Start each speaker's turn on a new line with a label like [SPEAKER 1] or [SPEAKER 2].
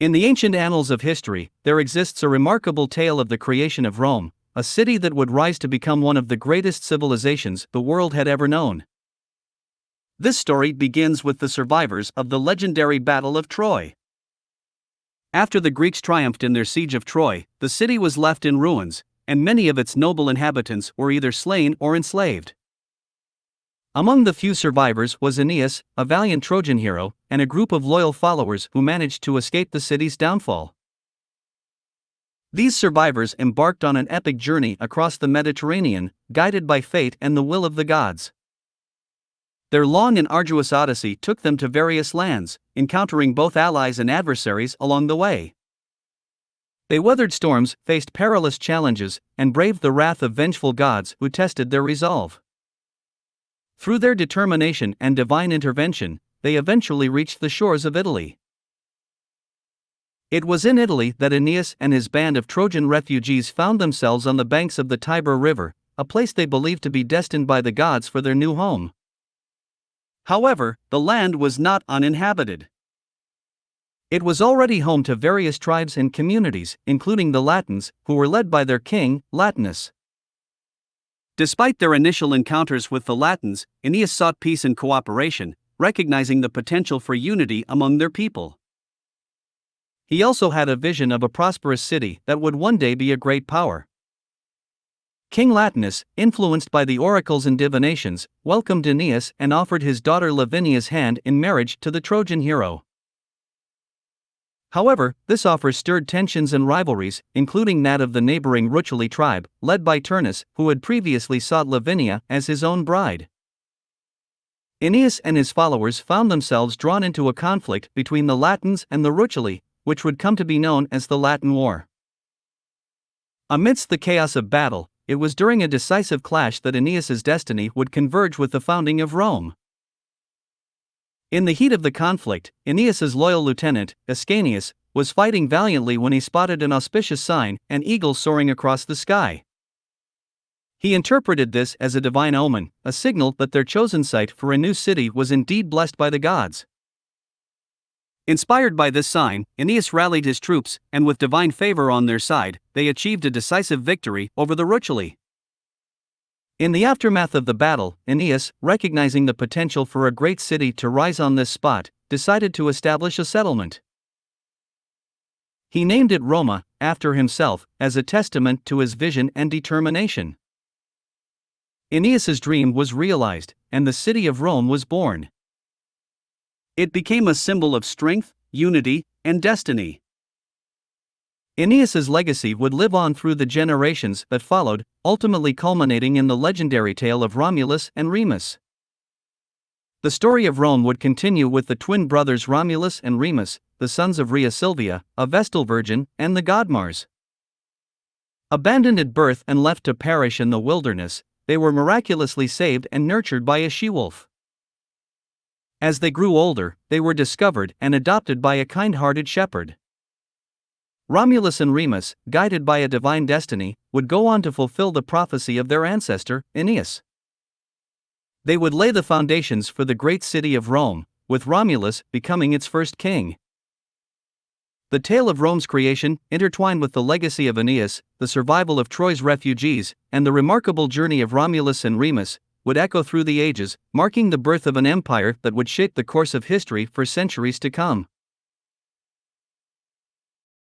[SPEAKER 1] In the ancient annals of history, there exists a remarkable tale of the creation of Rome, a city that would rise to become one of the greatest civilizations the world had ever known. This story begins with the survivors of the legendary Battle of Troy. After the Greeks triumphed in their siege of Troy, the city was left in ruins, and many of its noble inhabitants were either slain or enslaved. Among the few survivors was Aeneas, a valiant Trojan hero, and a group of loyal followers who managed to escape the city's downfall. These survivors embarked on an epic journey across the Mediterranean, guided by fate and the will of the gods. Their long and arduous odyssey took them to various lands, encountering both allies and adversaries along the way. They weathered storms, faced perilous challenges, and braved the wrath of vengeful gods who tested their resolve. Through their determination and divine intervention, they eventually reached the shores of Italy. It was in Italy that Aeneas and his band of Trojan refugees found themselves on the banks of the Tiber River, a place they believed to be destined by the gods for their new home. However, the land was not uninhabited. It was already home to various tribes and communities, including the Latins, who were led by their king, Latinus. Despite their initial encounters with the Latins, Aeneas sought peace and cooperation, recognizing the potential for unity among their people. He also had a vision of a prosperous city that would one day be a great power. King Latinus, influenced by the oracles and divinations, welcomed Aeneas and offered his daughter Lavinia's hand in marriage to the Trojan hero. However, this offer stirred tensions and rivalries, including that of the neighboring Ruculi tribe, led by Turnus, who had previously sought Lavinia as his own bride. Aeneas and his followers found themselves drawn into a conflict between the Latins and the Ruculi, which would come to be known as the Latin War. Amidst the chaos of battle, it was during a decisive clash that Aeneas's destiny would converge with the founding of Rome. In the heat of the conflict, Aeneas's loyal lieutenant, Ascanius, was fighting valiantly when he spotted an auspicious sign, an eagle soaring across the sky. He interpreted this as a divine omen, a signal that their chosen site for a new city was indeed blessed by the gods. Inspired by this sign, Aeneas rallied his troops, and with divine favor on their side, they achieved a decisive victory over the Ruculi. In the aftermath of the battle, Aeneas, recognizing the potential for a great city to rise on this spot, decided to establish a settlement. He named it Roma, after himself, as a testament to his vision and determination. Aeneas's dream was realized, and the city of Rome was born. It became a symbol of strength, unity, and destiny. Aeneas's legacy would live on through the generations that followed, ultimately culminating in the legendary tale of Romulus and Remus. The story of Rome would continue with the twin brothers Romulus and Remus, the sons of Rhea Silvia, a Vestal virgin, and the god Mars. Abandoned at birth and left to perish in the wilderness, they were miraculously saved and nurtured by a she-wolf. As they grew older, they were discovered and adopted by a kind-hearted shepherd. Romulus and Remus, guided by a divine destiny, would go on to fulfill the prophecy of their ancestor, Aeneas. They would lay the foundations for the great city of Rome, with Romulus becoming its first king. The tale of Rome's creation, intertwined with the legacy of Aeneas, the survival of Troy's refugees, and the remarkable journey of Romulus and Remus, would echo through the ages, marking the birth of an empire that would shape the course of history for centuries to come.